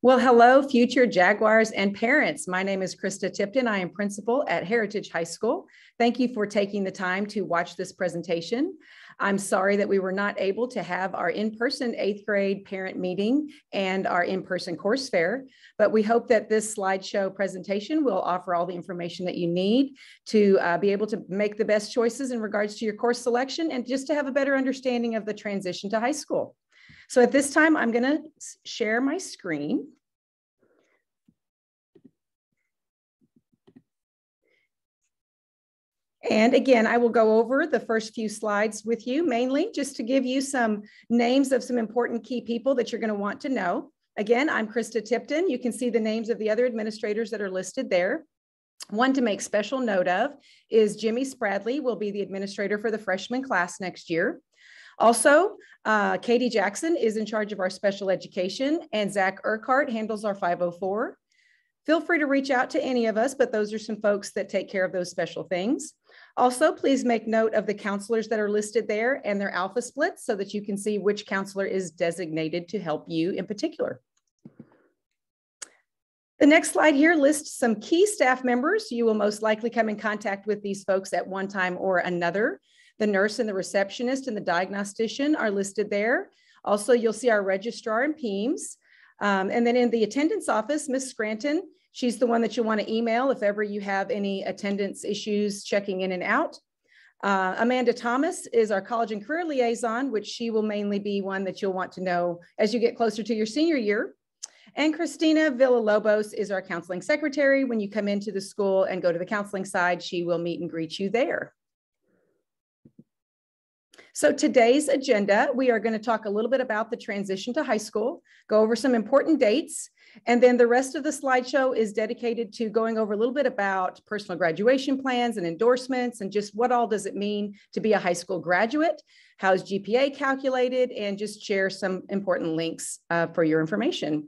Well, hello, future Jaguars and parents. My name is Krista Tipton. I am principal at Heritage High School. Thank you for taking the time to watch this presentation. I'm sorry that we were not able to have our in-person 8th grade parent meeting and our in-person course fair, but we hope that this slideshow presentation will offer all the information that you need to be able to make the best choices in regards to your course selection and just to have a better understanding of the transition to high school. So at this time, I'm going to share my screen. And again, I will go over the first few slides with you, mainly just to give you some names of some important key people that you're going to want to know. Again, I'm Krista Tipton. You can see the names of the other administrators that are listed there. One to make special note of is Jimmy Spradley will be the administrator for the freshman class next year. Also, Katie Jackson is in charge of our special education, and Zach Urquhart handles our 504. Feel free to reach out to any of us, but those are some folks that take care of those special things. Also, please make note of the counselors that are listed there and their alpha splits so that you can see which counselor is designated to help you in particular. The next slide here lists some key staff members. You will most likely come in contact with these folks at one time or another. The nurse and the receptionist and the diagnostician are listed there. Also, you'll see our registrar and PEEMS. And then in the attendance office, Ms. Scranton, she's the one that you'll want to email if ever you have any attendance issues checking in and out. Amanda Thomas is our college and career liaison, which she will mainly be one that you'll want to know as you get closer to your senior year. And Christina Villalobos is our counseling secretary. When you come into the school and go to the counseling side, she will meet and greet you there. So today's agenda, we are going to talk a little bit about the transition to high school, go over some important dates, and then the rest of the slideshow is dedicated to going over a little bit about personal graduation plans and endorsements and just what all does it mean to be a high school graduate, how is GPA calculated, and just share some important links for your information.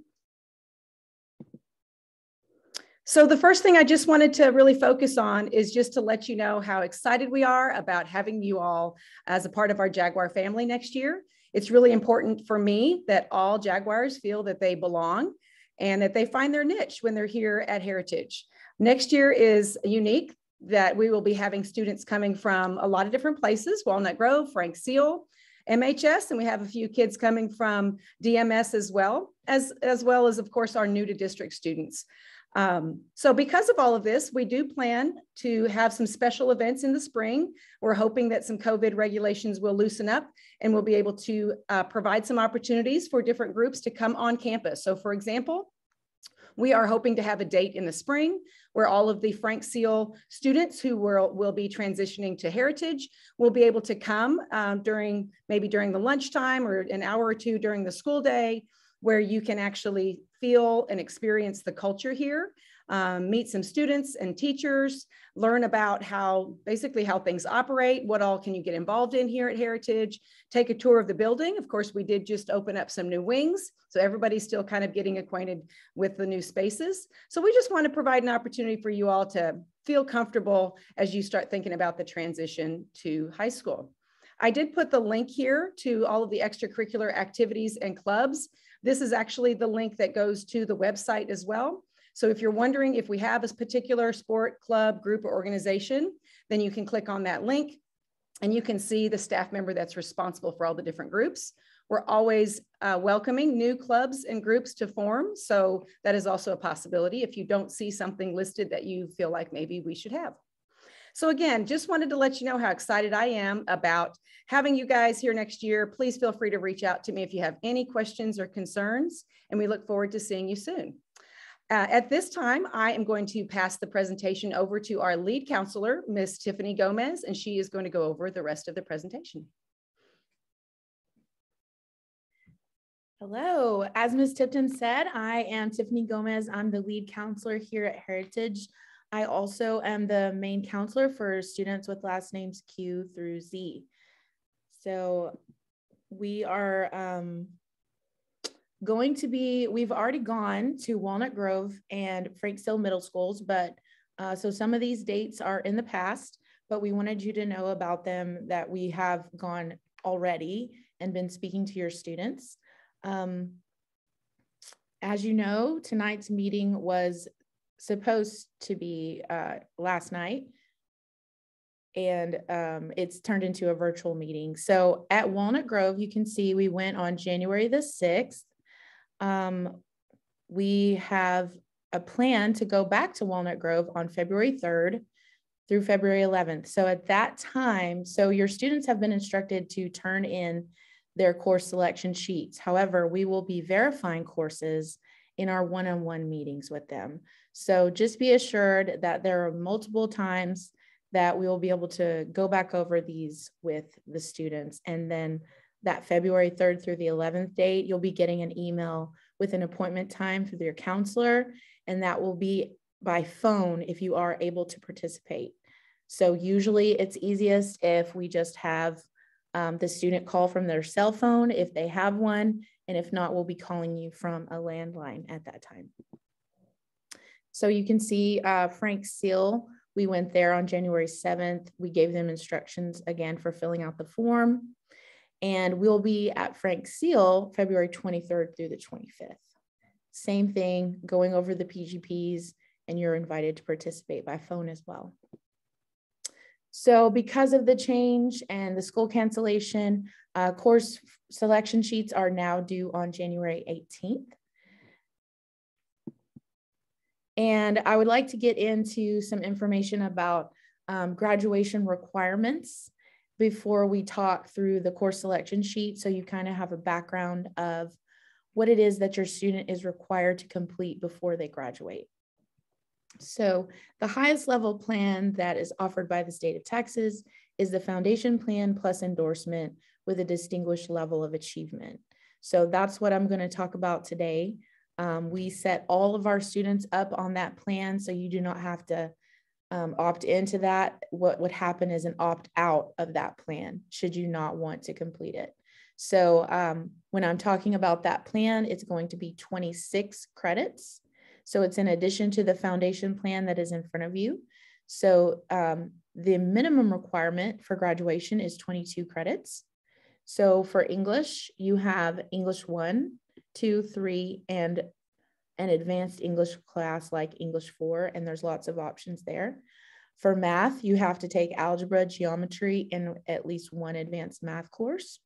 So the first thing I just wanted to really focus on is just to let you know how excited we are about having you all as a part of our Jaguar family next year. It's really important for me that all Jaguars feel that they belong and that they find their niche when they're here at Heritage. Next year is unique that we will be having students coming from a lot of different places, Walnut Grove, Frank Seal, MHS, and we have a few kids coming from DMS as well as of course, our new to district students. So because of all of this, we do plan to have some special events in the spring. We're hoping that some COVID regulations will loosen up and we'll be able to provide some opportunities for different groups to come on campus. So for example, we are hoping to have a date in the spring where all of the Frank Seal students who will be transitioning to Heritage will be able to come maybe during the lunchtime or an hour or two during the school day, where you can actually feel and experience the culture here, meet some students and teachers, learn about basically how things operate, what all can you get involved in here at Heritage, take a tour of the building. Of course, we did just open up some new wings, so everybody's still kind of getting acquainted with the new spaces. So we just want to provide an opportunity for you all to feel comfortable as you start thinking about the transition to high school. I did put the link here to all of the extracurricular activities and clubs. This is actually the link that goes to the website as well. So if you're wondering if we have a particular sport, club, group, or organization, then you can click on that link and you can see the staff member that's responsible for all the different groups. We're always welcoming new clubs and groups to form. So that is also a possibility if you don't see something listed that you feel like maybe we should have. So again, just wanted to let you know how excited I am about having you guys here next year. Please feel free to reach out to me if you have any questions or concerns, and we look forward to seeing you soon. At this time, I am going to pass the presentation over to our lead counselor, Ms. Tiffany Gomez, and she is going to go over the rest of the presentation. Hello, as Ms. Tipton said, I am Tiffany Gomez. I'm the lead counselor here at Heritage. I also am the main counselor for students with last names Q through Z. So we are we've already gone to Walnut Grove and Frank Seal Middle Schools, but so some of these dates are in the past, but we wanted you to know about them, that we have gone already and been speaking to your students. As you know, tonight's meeting was supposed to be last night, and it's turned into a virtual meeting. So at Walnut Grove, you can see we went on January the 6th. We have a plan to go back to Walnut Grove on February 3rd through February 11th. So at that time, so your students have been instructed to turn in their course selection sheets. However, we will be verifying courses in our one-on-one meetings with them. So just be assured that there are multiple times that we will be able to go back over these with the students. And then that February 3rd through the 11th date, you'll be getting an email with an appointment time for your counselor, and that will be by phone if you are able to participate. So usually it's easiest if we just have the student call from their cell phone if they have one, and if not, we'll be calling you from a landline at that time. So you can see Frank Seal, we went there on January 7th. We gave them instructions again for filling out the form, and we'll be at Frank Seal February 23rd through the 25th. Same thing, going over the PGPs, and you're invited to participate by phone as well. So because of the change and the school cancellation, course selection sheets are now due on January 18th. And I would like to get into some information about graduation requirements before we talk through the course selection sheet, so you kind of have a background of what it is that your student is required to complete before they graduate. So the highest level plan that is offered by the state of Texas is the foundation plan plus endorsement with a distinguished level of achievement. So that's what I'm going to talk about today. We set all of our students up on that plan, so you do not have to opt into that. What would happen is an opt out of that plan should you not want to complete it. So when I'm talking about that plan, it's going to be 26 credits. So it's in addition to the foundation plan that is in front of you. So the minimum requirement for graduation is 22 credits. So for English, you have English 1, 2, 3, and an advanced English class like English 4, and there's lots of options there. For math, you have to take algebra, geometry, and at least one advanced math course.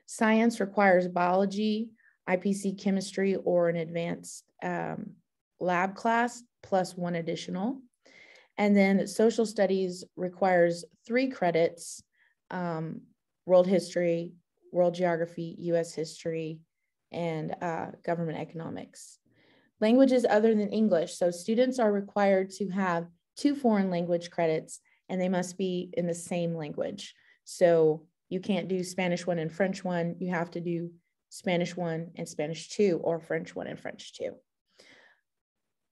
Science requires biology, IPC chemistry, or an advanced lab class plus one additional. And then social studies requires 3 credits, world history, world geography, US history, and government economics. Languages other than English. So students are required to have 2 foreign language credits, and they must be in the same language. So you can't do Spanish 1 and French 1. You have to do Spanish 1 and Spanish 2, or French 1 and French 2.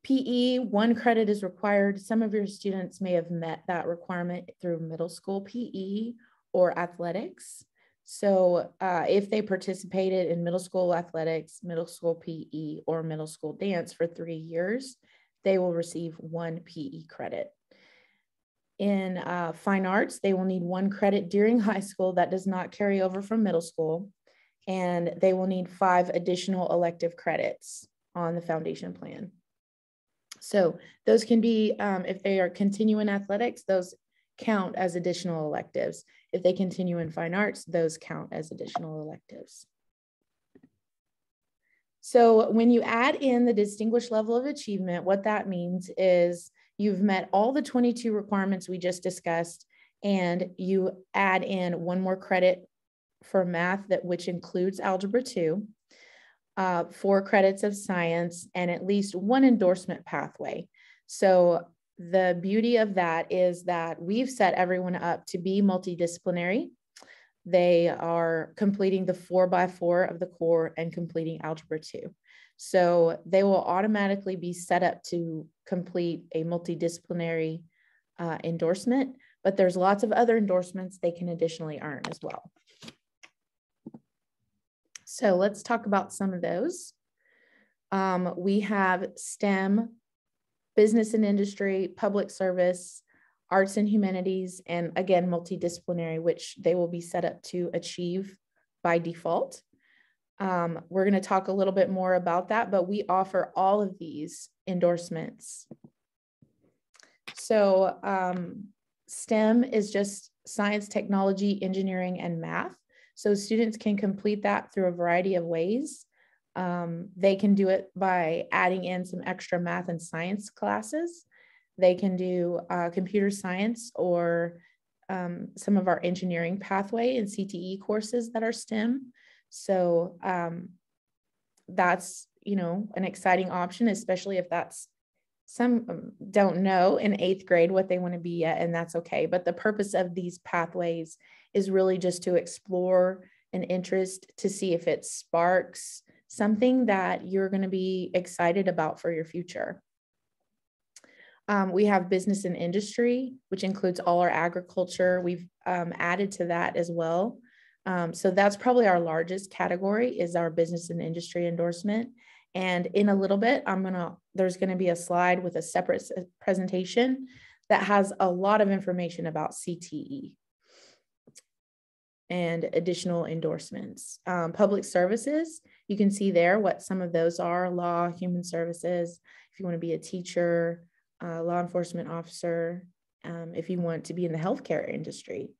PE, 1 credit is required. Some of your students may have met that requirement through middle school PE or athletics. So if they participated in middle school athletics, middle school PE, or middle school dance for 3 years, they will receive 1 PE credit. In fine arts, they will need 1 credit during high school that does not carry over from middle school, and they will need 5 additional elective credits on the foundation plan. So those can be, if they are continuing athletics, those count as additional electives. If they continue in fine arts, those count as additional electives. So when you add in the distinguished level of achievement, what that means is you've met all the 22 requirements we just discussed, and you add in 1 more credit for math, which includes algebra 2, 4 credits of science, and at least 1 endorsement pathway. So the beauty of that is that we've set everyone up to be multidisciplinary. They are completing the 4x4 of the core and completing algebra 2. So they will automatically be set up to complete a multidisciplinary endorsement, but there's lots of other endorsements they can additionally earn as well. So let's talk about some of those. We have STEM, business and industry, public service, arts and humanities, and again, multidisciplinary, which they will be set up to achieve by default. We're going to talk a little bit more about that, but we offer all of these endorsements. So STEM is just science, technology, engineering, and math. So students can complete that through a variety of ways. They can do it by adding in some extra math and science classes. They can do computer science or some of our engineering pathway and CTE courses that are STEM. So that's, an exciting option, especially if that's some don't know in 8th grade what they want to be yet, and that's okay. But the purpose of these pathways is really just to explore an interest to see if it sparks something that you're going to be excited about for your future. We have business and industry, which includes all our agriculture. We've added to that as well. So that's probably our largest category is our business and industry endorsement. And in a little bit, there's going to be a slide with a separate presentation that has a lot of information about CTE and additional endorsements. Public services, you can see there what some of those are: law, human services, if you want to be a teacher, law enforcement officer, if you want to be in the healthcare industry.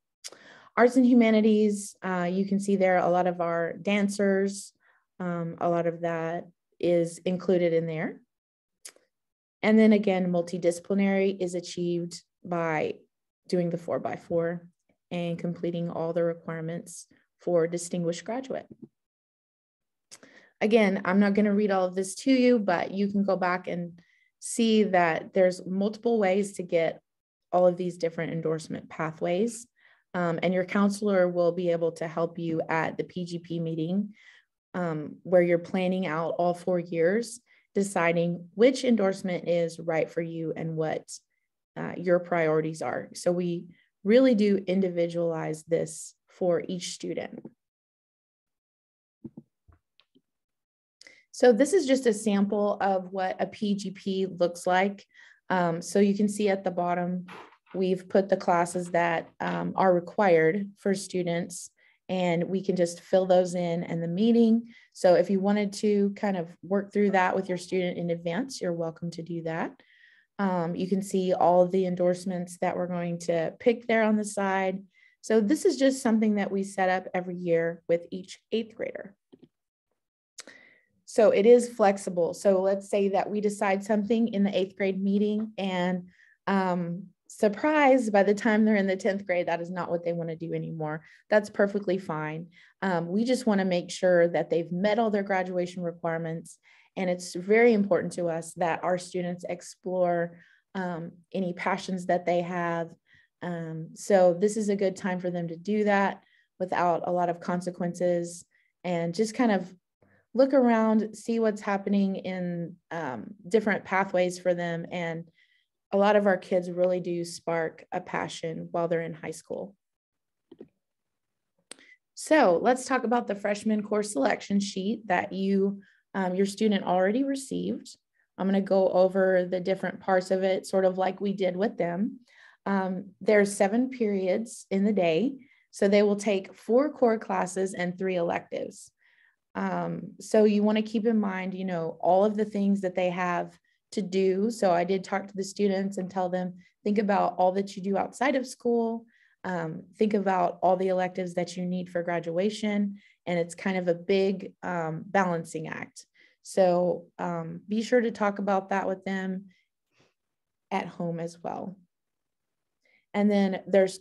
Arts and humanities, you can see there a lot of our dancers, a lot of that is included in there. And then again, multidisciplinary is achieved by doing the 4x4 and completing all the requirements for distinguished graduate. Again, I'm not going to read all of this to you, but you can go back and see that there's multiple ways to get all of these different endorsement pathways. And your counselor will be able to help you at the PGP meeting where you're planning out all 4 years, deciding which endorsement is right for you and what your priorities are. So we really do individualize this for each student. So this is just a sample of what a PGP looks like. So you can see at the bottom, we've put the classes that are required for students, and we can just fill those in the meeting. So if you wanted to kind of work through that with your student in advance, you're welcome to do that. You can see all of the endorsements that we're going to pick there on the side. So this is just something that we set up every year with each 8th grader. So it is flexible. So let's say that we decide something in the 8th grade meeting, and surprise, by the time they're in the 10th grade, that is not what they want to do anymore. That's perfectly fine. We just want to make sure that they've met all their graduation requirements. And it's very important to us that our students explore any passions that they have. So this is a good time for them to do that without a lot of consequences, and just kind of look around, see what's happening in different pathways for them. And a lot of our kids really do spark a passion while they're in high school. So let's talk about the freshman course selection sheet that your student already received. I'm going to go over the different parts of it, sort of like we did with them. There's 7 periods in the day, so they will take 4 core classes and 3 electives. So you want to keep in mind, all of the things that they have to do. So I did talk to the students and tell them, think about all that you do outside of school. Think about all the electives that you need for graduation. And it's kind of a big balancing act. So be sure to talk about that with them at home as well. And then there's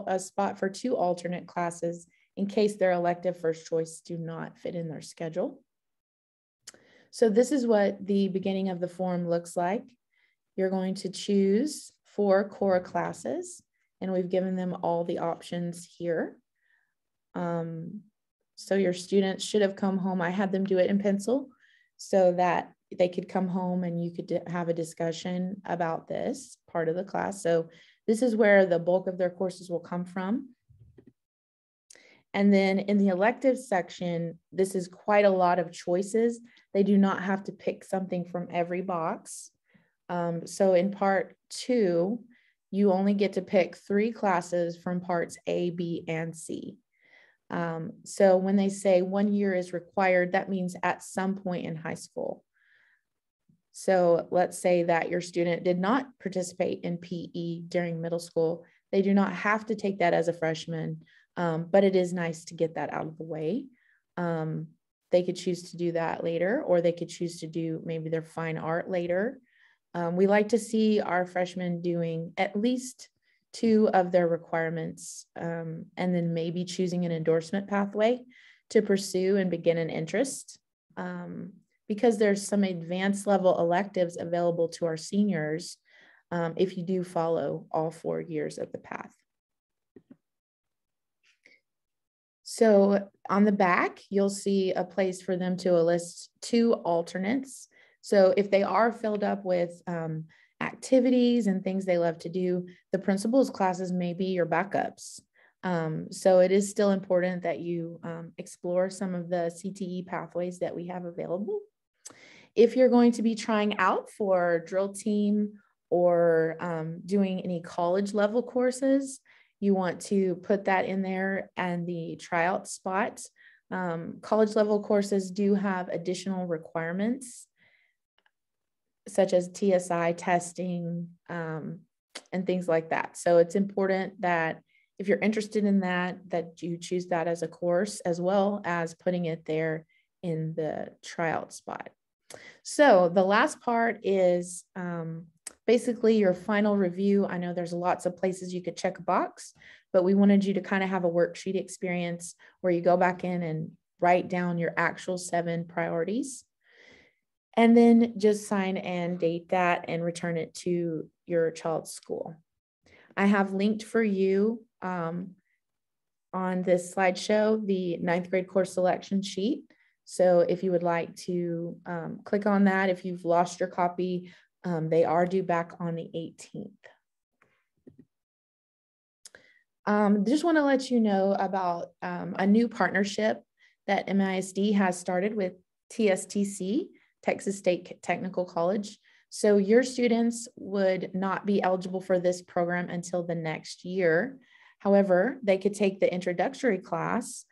a spot for 2 alternate classes in case their elective first choice do not fit in their schedule. So this is what the beginning of the form looks like. You're going to choose 4 core classes, and we've given them all the options here. So your students should have come home. I had them do it in pencil so that they could come home and you could have a discussion about this part of the class. So this is where the bulk of their courses will come from. And then in the elective section, this is quite a lot of choices. They do not have to pick something from every box. So in part 2, you only get to pick 3 classes from parts A, B, and C. So when they say 1 year is required, that means at some point in high school. So let's say that your student did not participate in PE during middle school. They do not have to take that as a freshman, but it is nice to get that out of the way. They could choose to do that later, or they could choose to do maybe their fine art later. We like to see our freshmen doing at least 2 of their requirements, and then maybe choosing an endorsement pathway to pursue and begin an interest. Because there's some advanced level electives available to our seniors if you do follow all 4 years of the path. So on the back, you'll see a place for them to list 2 alternates. So if they are filled up with activities and things they love to do, the principal's classes may be your backups. So it is still important that you explore some of the CTE pathways that we have available. If you're going to be trying out for drill team or doing any college level courses, you want to put that in there and the tryout spot. College level courses do have additional requirements, such as TSI testing and things like that. So it's important that if you're interested in that, that you choose that as a course, as well as putting it there in the tryout spot. So the last part is basically your final review. I know there's lots of places you could check a box, but we wanted you to kind of have a worksheet experience where you go back in and write down your actual 7 priorities, and then just sign and date that and return it to your child's school. I have linked for you on this slideshow the 9th grade course selection sheet. So if you would like to click on that, if you've lost your copy, they are due back on the 18th. Just want to let you know about a new partnership that MISD has started with TSTC, Texas State Technical College. So your students would not be eligible for this program until the next year. However, they could take the introductory class.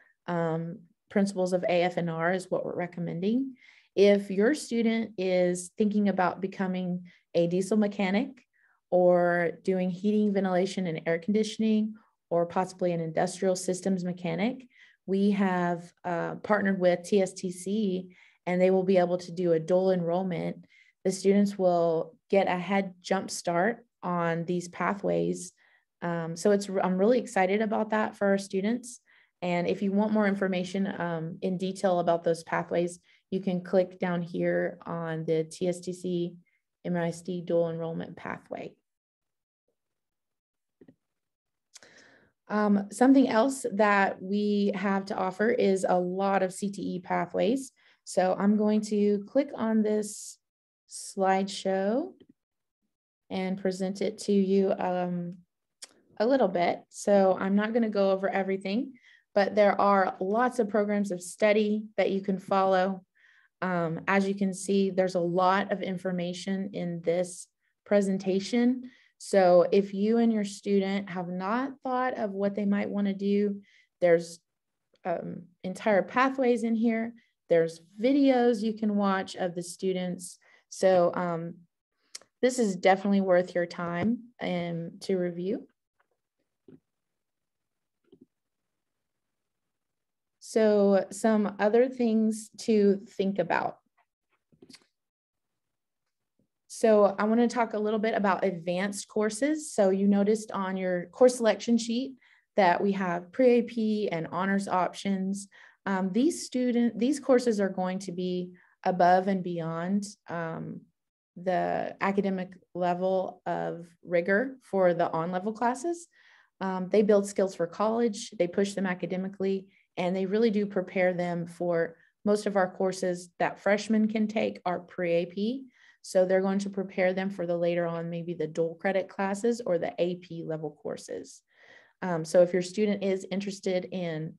Principles of AF&R is what we're recommending. If your student is thinking about becoming a diesel mechanic or doing heating, ventilation, and air conditioning, or possibly an industrial systems mechanic, we have partnered with TSTC, and they will be able to do a dual enrollment. The students will get a head jump start on these pathways. So I'm really excited about that for our students. And if you want more information in detail about those pathways, you can click down here on the TSTC MISD dual enrollment pathway. Something else that we have to offer is a lot of CTE pathways. So I'm going to click on this slideshow and present it to you a little bit. So I'm not going to go over everything, but there are lots of programs of study that you can follow. As you can see, there's a lot of information in this presentation. So if you and your student have not thought of what they might want to do, there's entire pathways in here. There's videos you can watch of the students. So this is definitely worth your time to review. So some other things to think about. So I want to talk a little bit about advanced courses. So you noticed on your course selection sheet that we have pre-AP and honors options. These courses are going to be above and beyond the academic level of rigor for the on-level classes. They build skills for college, they push them academically, and they really do prepare them for most of our courses that freshmen can take are pre-AP. So they're going to prepare them for the later on, maybe the dual credit classes or the AP level courses. So if your student is interested in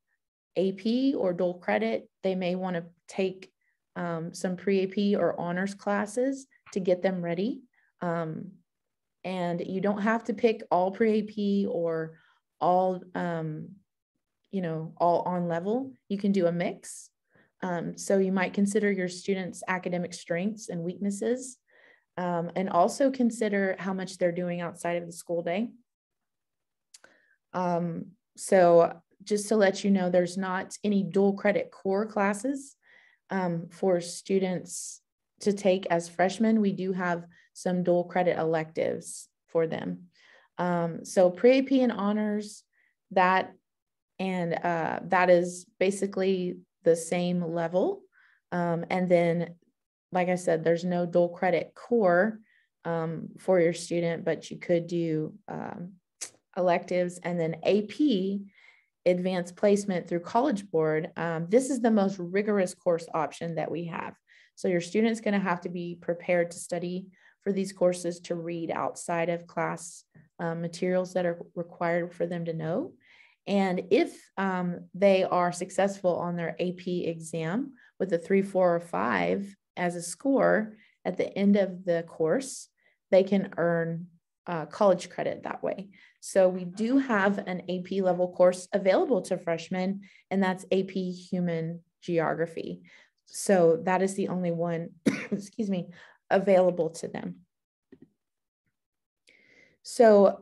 AP or dual credit, they may want to take some pre-AP or honors classes to get them ready. And you don't have to pick all pre-AP or all all on level. You can do a mix. So you might consider your students' academic strengths and weaknesses, and also consider how much they're doing outside of the school day. So just to let you know, there's not any dual credit core classes for students to take as freshmen. We do have some dual credit electives for them. So pre-AP and honors, that is basically the same level. And then, like I said, there's no dual credit core for your student, but you could do electives. And then AP, advanced placement through College Board. This is the most rigorous course option that we have. So your student's going to have to be prepared to study for these courses, to read outside of class materials that are required for them to know. And if they are successful on their AP exam with a 3, 4, or 5 as a score at the end of the course, they can earn college credit that way. So we do have an AP level course available to freshmen, and that's AP Human Geography. So that is the only one, excuse me, available to them. So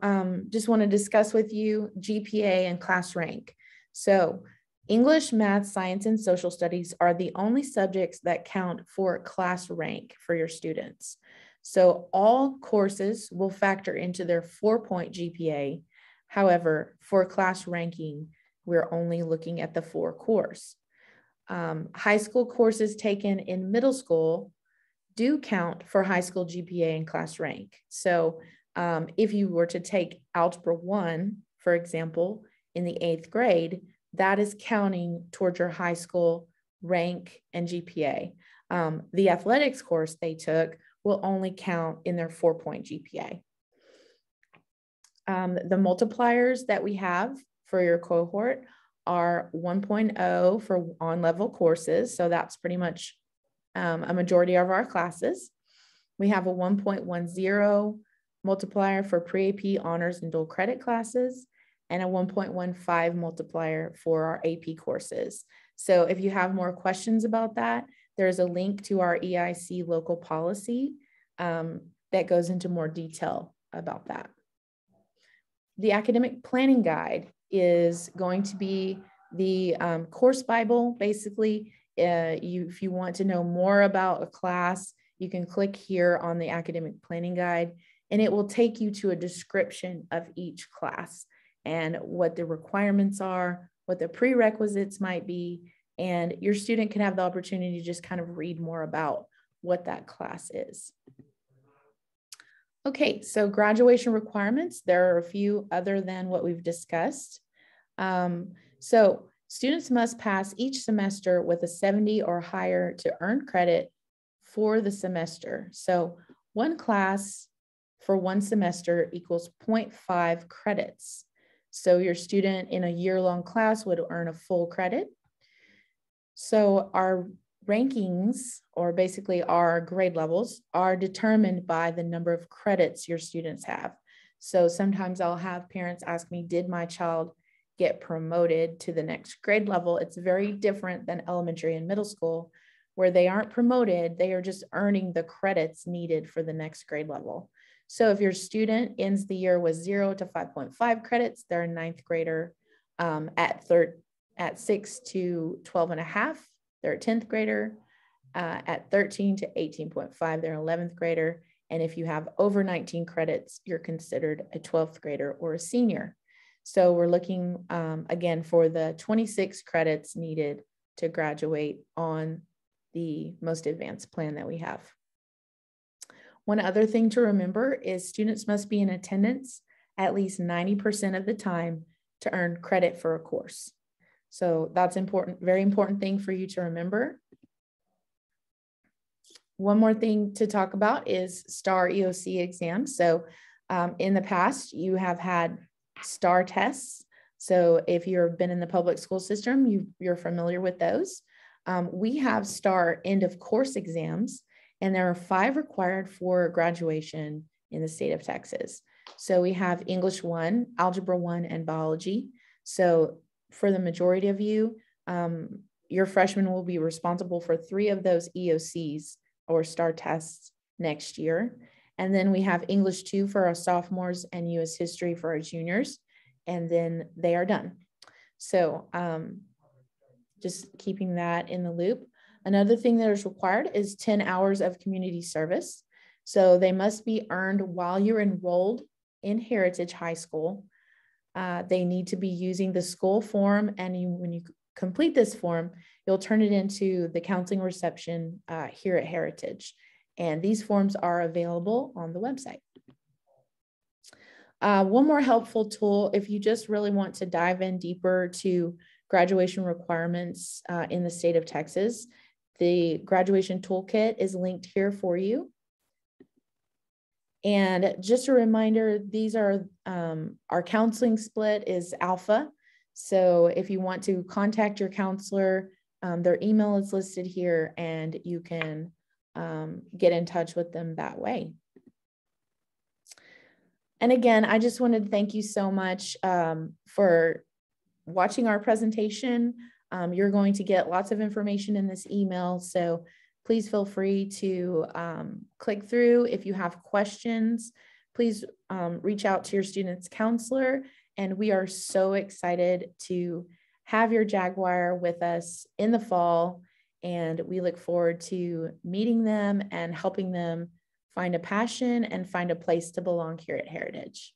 just want to discuss with you GPA and class rank. So English, math, science, and social studies are the only subjects that count for class rank for your students. So all courses will factor into their 4-point GPA. However, for class ranking, we're only looking at the 4 cores. High school courses taken in middle school do count for high school GPA and class rank. So if you were to take Algebra 1, for example, in the 8th grade, that is counting towards your high school rank and GPA. The athletics course they took will only count in their 4-point GPA. The multipliers that we have for your cohort are 1.0 for on-level courses. So that's pretty much a majority of our classes. We have a 1.10 multiplier for pre-AP honors and dual credit classes, and a 1.15 multiplier for our AP courses. So if you have more questions about that, there's a link to our EIC local policy that goes into more detail about that. The academic planning guide is going to be the course Bible. Basically, if you want to know more about a class, you can click here on the academic planning guide, and it will take you to a description of each class and what the requirements are, what the prerequisites might be, and your student can have the opportunity to just kind of read more about what that class is. Okay, so graduation requirements, there are a few other than what we've discussed. So students must pass each semester with a 70 or higher to earn credit for the semester. So one class for one semester equals 0.5 credits. So your student in a year-long class would earn a full credit. So our rankings, or basically our grade levels, are determined by the number of credits your students have. So sometimes I'll have parents ask me, did my child get promoted to the next grade level? It's very different than elementary and middle school, where they aren't promoted, they are just earning the credits needed for the next grade level. So if your student ends the year with 0 to 5.5 credits, they're a 9th grader. At 6 to 12.5, they're a 10th grader. At 13 to 18.5, they're an 11th grader. And if you have over 19 credits, you're considered a 12th grader or a senior. So we're looking again for the 26 credits needed to graduate on the most advanced plan that we have. One other thing to remember is students must be in attendance at least 90% of the time to earn credit for a course. So that's important, very important thing for you to remember. One more thing to talk about is STAAR EOC exams. So in the past, you have had STAAR tests. So if you've been in the public school system, you're familiar with those. We have STAAR end of course exams, and there are 5 required for graduation in the state of Texas. So we have English 1, Algebra 1, and Biology. So for the majority of you, your freshmen will be responsible for 3 of those EOCs or STAAR tests next year. And then we have English 2 for our sophomores and US history for our juniors. And then they are done. So just keeping that in the loop. Another thing that is required is 10 hours of community service. So they must be earned while you're enrolled in Heritage High School. They need to be using the school form, and when you complete this form, you'll turn it into the counseling reception here at Heritage. And these forms are available on the website. One more helpful tool, if you just really want to dive in deeper to graduation requirements in the state of Texas, the graduation toolkit is linked here for you. And just a reminder, these are our counseling split is alpha. So if you want to contact your counselor, their email is listed here and you can get in touch with them that way. And again, I just wanted to thank you so much for watching our presentation. You're going to get lots of information in this email, so please feel free to click through. If you have questions, please reach out to your student's counselor. And we are so excited to have your Jaguar with us in the fall. And we look forward to meeting them and helping them find a passion and find a place to belong here at Heritage.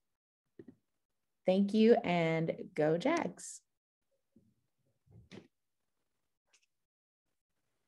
Thank you, and go Jags.